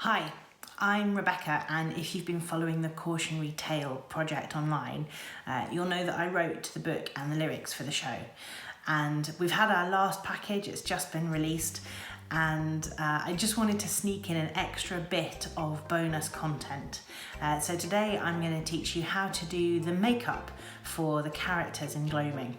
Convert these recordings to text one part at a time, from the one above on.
Hi, I'm Rebecca, and if you've been following the Cautionary Tale project online, you'll know that I wrote the book and the lyrics for the show. And we've had our last package, it's just been released, and I just wanted to sneak in an extra bit of bonus content. So today I'm going to teach you how to do the makeup for the characters in Gloaming.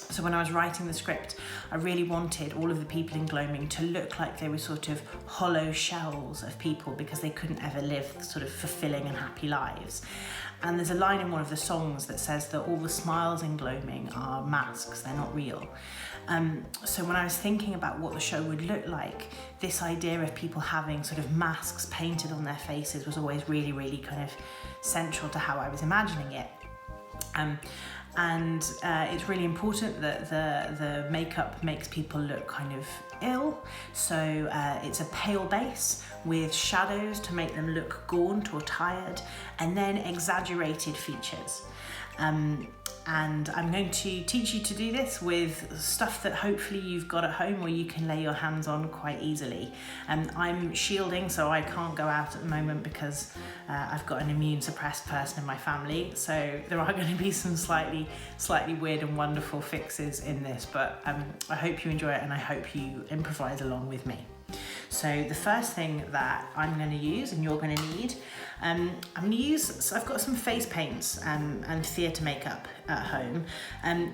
So when I was writing the script, I really wanted all of the people in Gloaming to look like they were sort of hollow shells of people because they couldn't ever live sort of fulfilling and happy lives. And there's a line in one of the songs that says that all the smiles in Gloaming are masks, they're not real. So when I was thinking about what the show would look like, this idea of people having sort of masks painted on their faces was always really kind of central to how I was imagining it. And it's really important that the makeup makes people look kind of ill. So it's a pale base with shadows to make them look gaunt or tired, and then exaggerated features. And I'm going to teach you to do this with stuff that hopefully you've got at home or you can lay your hands on quite easily. I'm shielding, so I can't go out at the moment because I've got an immune suppressed person in my family. So there are going to be some slightly weird and wonderful fixes in this, but I hope you enjoy it and I hope you improvise along with me. So the first thing that I'm going to use and you're going to need, so I've got some face paints and theatre makeup at home.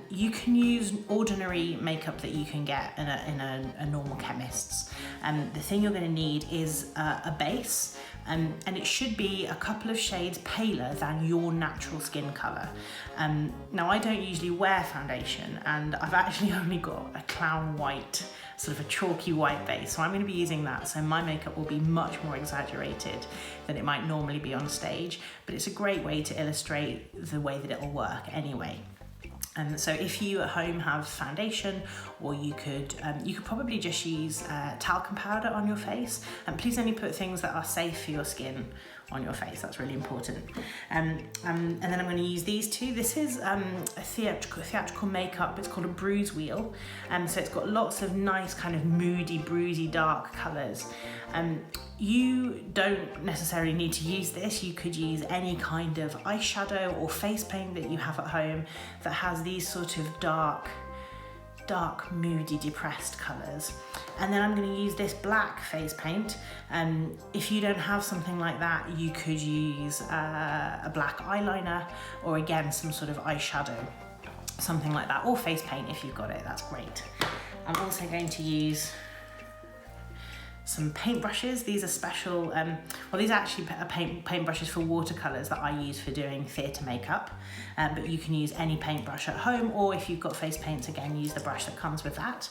You can use ordinary makeup that you can get in a normal chemist's. The thing you're going to need is a base, and it should be a couple of shades paler than your natural skin colour. Now I don't usually wear foundation, and I've actually only got a clown white, sort of a chalky white base, so I'm going to be using that, so my makeup will be much more exaggerated than it might normally be on stage, but it's a great way to illustrate the way that it will work anyway. So if you at home have foundation, or you could probably just use talcum powder on your face, and please only put things that are safe for your skin on your face, that's really important. And then I'm going to use these two. This is a theatrical makeup, it's called a bruise wheel, so it's got lots of nice kind of moody, bruisey, dark colours. You don't necessarily need to use this, you could use any kind of eyeshadow or face paint that you have at home that has these sort of dark, moody, depressed colours. And then I'm going to use this black face paint. If you don't have something like that, you could use a black eyeliner, or again some sort of eyeshadow, something like that, or face paint if you've got it, that's great. I'm also going to use some paintbrushes. These are special, these are actually paintbrushes for watercolours that I use for doing theatre makeup, but you can use any paintbrush at home, or if you've got face paints, again, use the brush that comes with that.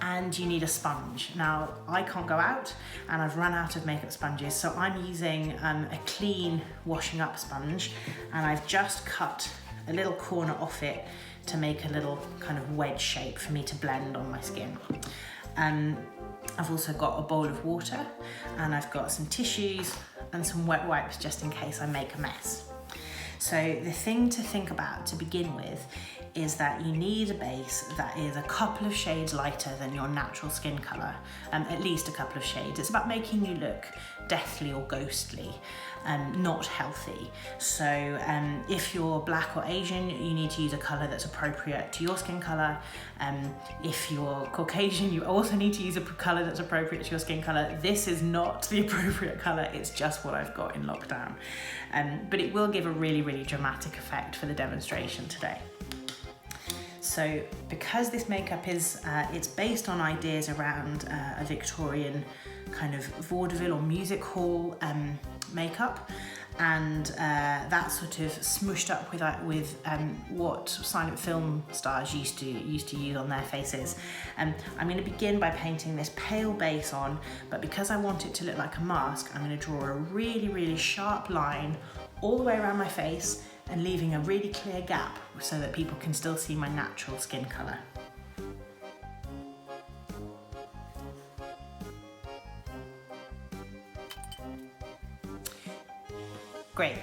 And you need a sponge. Now, I can't go out and I've run out of makeup sponges, so I'm using a clean washing up sponge, and I've just cut a little corner off it to make a little kind of wedge shape for me to blend on my skin. I've also got a bowl of water, and I've got some tissues and some wet wipes just in case I make a mess. So the thing to think about to begin with is that you need a base that is a couple of shades lighter than your natural skin colour, at least a couple of shades. It's about making you look deathly or ghostly, not healthy. So if you're black or Asian, you need to use a colour that's appropriate to your skin colour. If you're Caucasian, you also need to use a colour that's appropriate to your skin colour. This is not the appropriate colour, it's just what I've got in lockdown. But it will give a really dramatic effect for the demonstration today. So because this makeup is, it's based on ideas around a Victorian kind of vaudeville or music hall makeup, and that's sort of smushed up with what silent film stars used to use on their faces. I'm going to begin by painting this pale base on, but because I want it to look like a mask, I'm going to draw a really sharp line all the way around my face and leaving a really clear gap so that people can still see my natural skin colour. Great,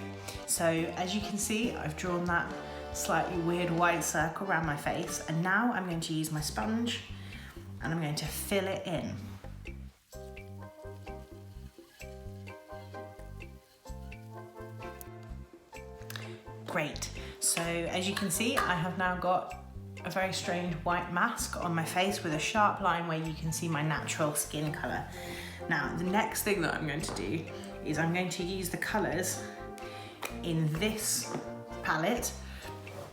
so as you can see, I've drawn that slightly weird white circle around my face, and now I'm going to use my sponge and I'm going to fill it in. Great, so as you can see, I have now got a very strange white mask on my face with a sharp line where you can see my natural skin colour. Now, the next thing that I'm going to do is I'm going to use the colours in this palette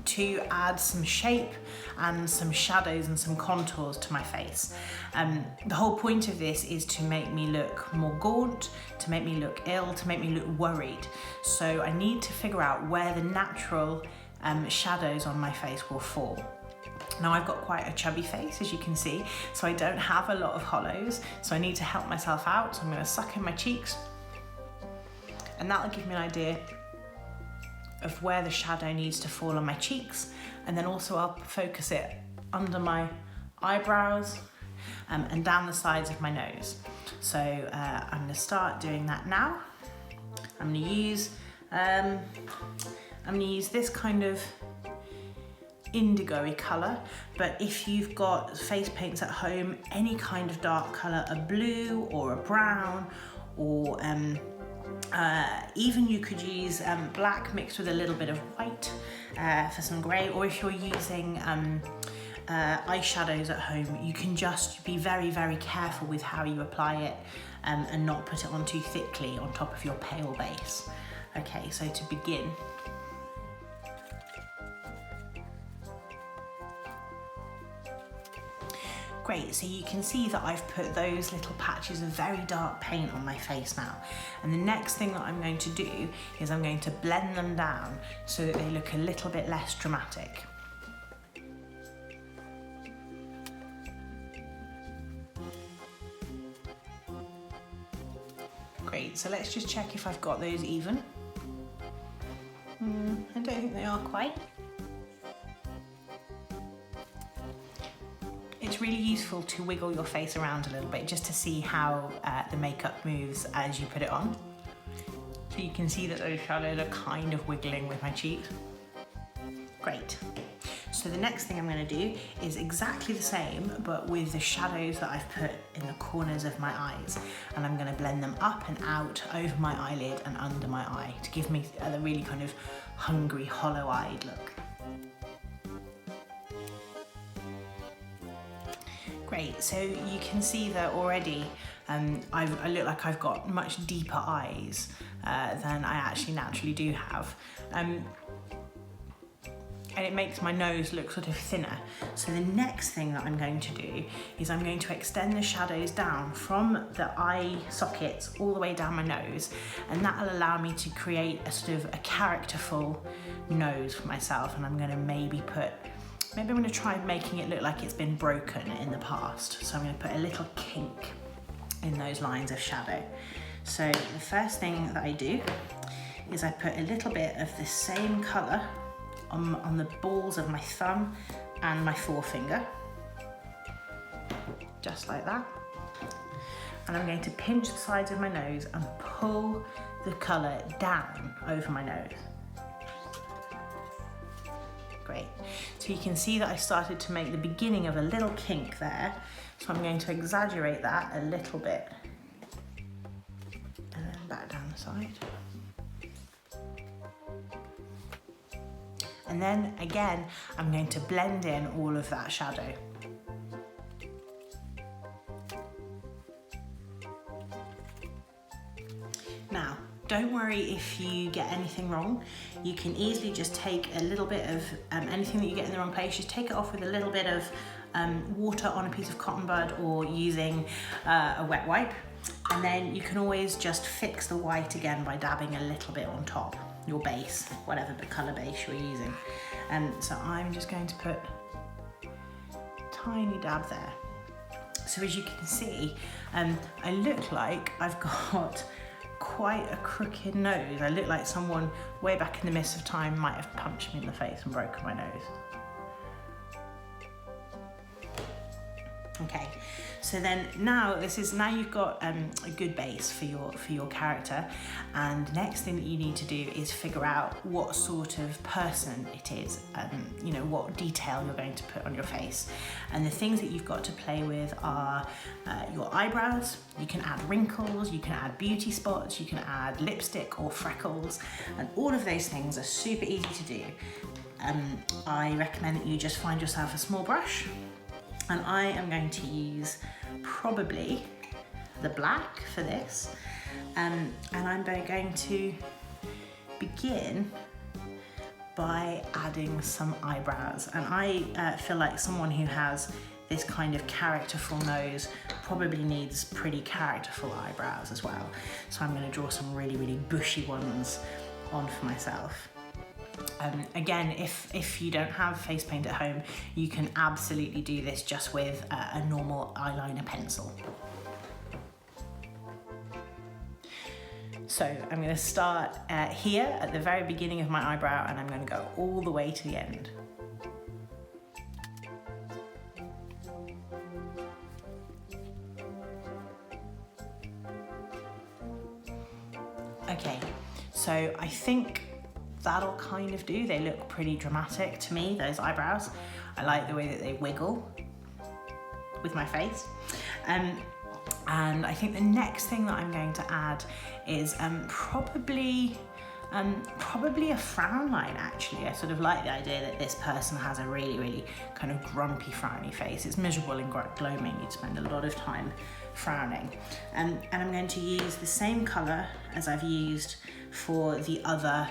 to add some shape and some shadows and some contours to my face. The whole point of this is to make me look more gaunt, to make me look ill, to make me look worried. So I need to figure out where the natural shadows on my face will fall. Now I've got quite a chubby face, as you can see, so I don't have a lot of hollows, so I need to help myself out. So I'm going to suck in my cheeks, and that'll give me an idea of where the shadow needs to fall on my cheeks, and then also I'll focus it under my eyebrows and down the sides of my nose. So I'm going to start doing that now. I'm going to use this kind of indigo-y colour, but if you've got face paints at home, any kind of dark colour, a blue or a brown, or even you could use black mixed with a little bit of white for some grey, or if you're using eyeshadows at home, you can just be very, very careful with how you apply it and not put it on too thickly on top of your pale base. Okay, so to begin, great, so you can see that I've put those little patches of very dark paint on my face now. And the next thing that I'm going to do is I'm going to blend them down so that they look a little bit less dramatic. Great, so let's just check if I've got those even. I don't think they are quite. It's really useful to wiggle your face around a little bit just to see how the makeup moves as you put it on. So you can see that those shadows are kind of wiggling with my cheeks. Great. So the next thing I'm going to do is exactly the same, but with the shadows that I've put in the corners of my eyes. And I'm going to blend them up and out over my eyelid and under my eye to give me a really kind of hungry, hollow-eyed look. Great, so you can see that already I look like I've got much deeper eyes than I actually naturally do have. And it makes my nose look sort of thinner. So the next thing that I'm going to do is I'm going to extend the shadows down from the eye sockets all the way down my nose, and that'll allow me to create a sort of a characterful nose for myself. And I'm going to maybe I'm going to try making it look like it's been broken in the past. So I'm going to put a little kink in those lines of shadow. So the first thing that I do is I put a little bit of the same colour on the balls of my thumb and my forefinger, just like that. And I'm going to pinch the sides of my nose and pull the colour down over my nose. Great. So you can see that I started to make the beginning of a little kink there. So I'm going to exaggerate that a little bit. And then back down the side. And then again, I'm going to blend in all of that shadow. Now, don't worry if you get anything wrong. You can easily just take a little bit of anything that you get in the wrong place, just take it off with a little bit of water on a piece of cotton bud or using a wet wipe. And then you can always just fix the white again by dabbing a little bit on top, your base, whatever the colour base you're using. So I'm just going to put a tiny dab there. So as you can see, I look like I've got quite a crooked nose. I look like someone way back in the mist of time might have punched me in the face and broken my nose. Okay, so then now you've got a good base for your character, and the next thing that you need to do is figure out what sort of person it is, you know, what detail you're going to put on your face. And the things that you've got to play with are your eyebrows. You can add wrinkles, you can add beauty spots, you can add lipstick or freckles, and all of those things are super easy to do. I recommend that you just find yourself a small brush, and I am going to use probably the black for this, and I'm going to begin by adding some eyebrows. And I feel like someone who has this kind of characterful nose probably needs pretty characterful eyebrows as well. So I'm going to draw some really, really bushy ones on for myself. Again, if you don't have face paint at home, you can absolutely do this just with a normal eyeliner pencil. So I'm going to start here at the very beginning of my eyebrow, and I'm going to go all the way to the end. Okay, so I think that'll kind of do. They look pretty dramatic to me, those eyebrows. I like the way that they wiggle with my face. And I think the next thing that I'm going to add is probably a frown line, actually. I sort of like the idea that this person has a really, really kind of grumpy, frowny face. It's miserable and gloaming. You'd spend a lot of time frowning. And I'm going to use the same colour as I've used for the other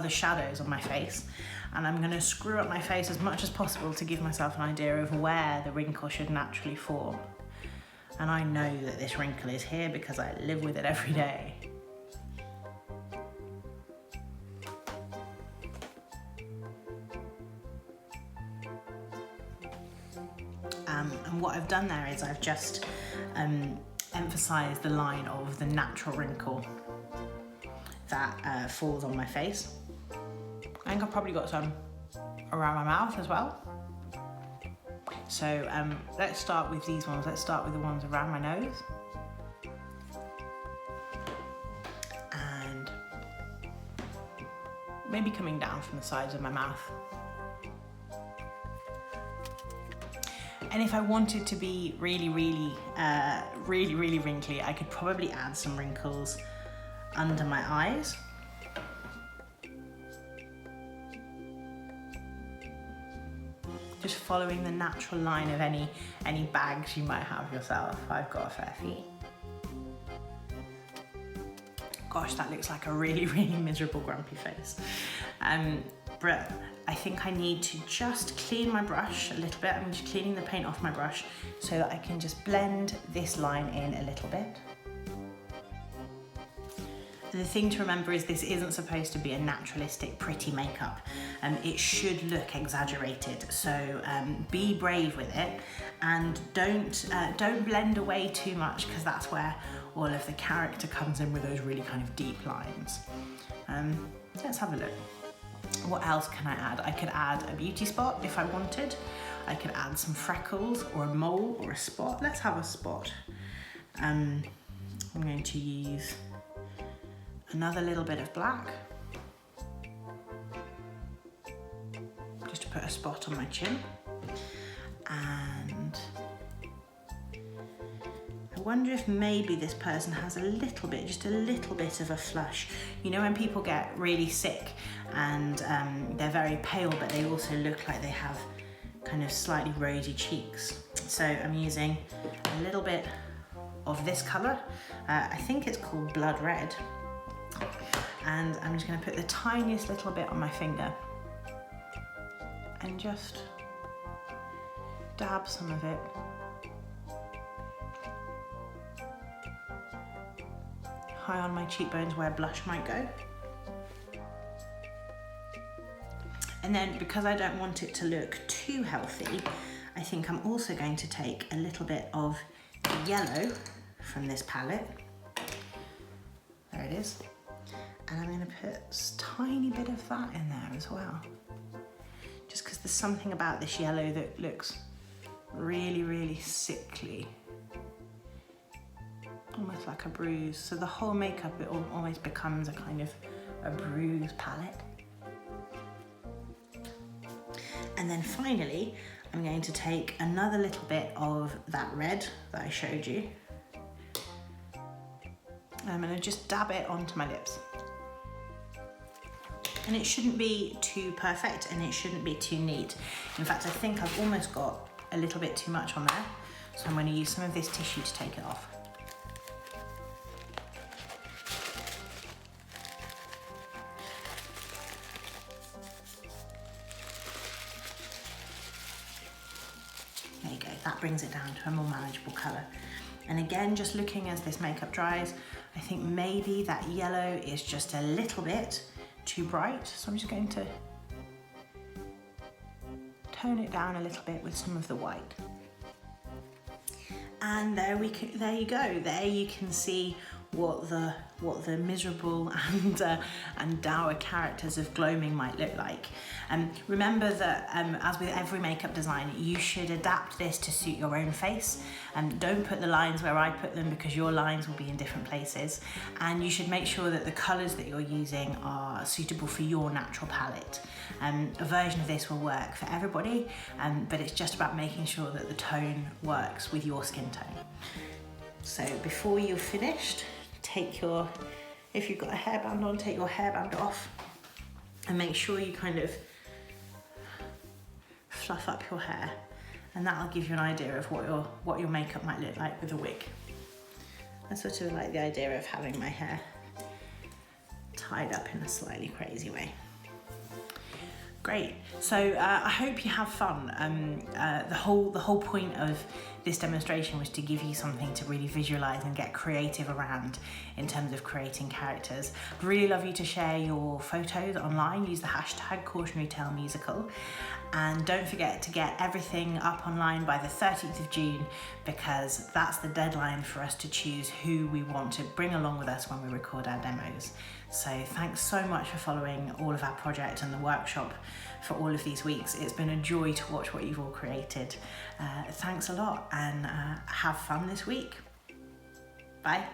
shadows on my face. And I'm going to screw up my face as much as possible to give myself an idea of where the wrinkle should naturally form. And I know that this wrinkle is here because I live with it every day. And what I've done there is I've just emphasised the line of the natural wrinkle that falls on my face. I think I've probably got some around my mouth as well. So let's start with these ones. Let's start with the ones around my nose. And maybe coming down from the sides of my mouth. And if I wanted to be really wrinkly, I could probably add some wrinkles under my eyes. Just following the natural line of any bags you might have yourself. I've got a fair few. Gosh, that looks like a really miserable, grumpy face. But I think I need to just clean my brush a little bit. I'm just cleaning the paint off my brush so that I can just blend this line in a little bit. The thing to remember is this isn't supposed to be a naturalistic, pretty makeup. It should look exaggerated, so be brave with it, and don't blend away too much, because that's where all of the character comes in with those really kind of deep lines. Let's have a look. What else can I add? I could add a beauty spot if I wanted. I could add some freckles or a mole or a spot. Let's have a spot. I'm going to use another little bit of black, just to put a spot on my chin. And I wonder if maybe this person has just a little bit of a flush. You know, when people get really sick and they're very pale, but they also look like they have kind of slightly rosy cheeks. So I'm using a little bit of this colour. I think it's called blood red. And I'm just going to put the tiniest little bit on my finger and just dab some of it. High on my cheekbones where blush might go. And then, because I don't want it to look too healthy, I think I'm also going to take a little bit of yellow from this palette. There it is. And I'm going to put a tiny bit of that in there as well. Just because there's something about this yellow that looks really, really sickly. Almost like a bruise. So the whole makeup, it almost becomes a kind of a bruise palette. And then finally, I'm going to take another little bit of that red that I showed you. I'm going to just dab it onto my lips. And it shouldn't be too perfect and it shouldn't be too neat. In fact, I think I've almost got a little bit too much on there. So I'm going to use some of this tissue to take it off. There you go, that brings it down to a more manageable colour. And again, just looking as this makeup dries, I think maybe that yellow is just a little bit too bright. So I'm just going to tone it down a little bit with some of the white. And there you go. There you can see what the miserable and dour characters of Gloaming might look like. Remember that as with every makeup design, you should adapt this to suit your own face. Don't put the lines where I put them because your lines will be in different places. And you should make sure that the colours that you're using are suitable for your natural palette. A version of this will work for everybody, but it's just about making sure that the tone works with your skin tone. So before you're finished, if you've got a hairband on, take your hairband off and make sure you kind of fluff up your hair, and that'll give you an idea of what your makeup might look like with a wig. I sort of like the idea of having my hair tied up in a slightly crazy way. Great, so I hope you have fun. The whole point of this demonstration was to give you something to really visualize and get creative around in terms of creating characters. I'd really love you to share your photos online, use the hashtag Cautionary Tale Musical, and don't forget to get everything up online by the 13th of June, because that's the deadline for us to choose who we want to bring along with us when we record our demos. So thanks so much for following all of our project and the workshop for all of these weeks. It's been a joy to watch what you've all created. Thanks a lot, and have fun this week. Bye.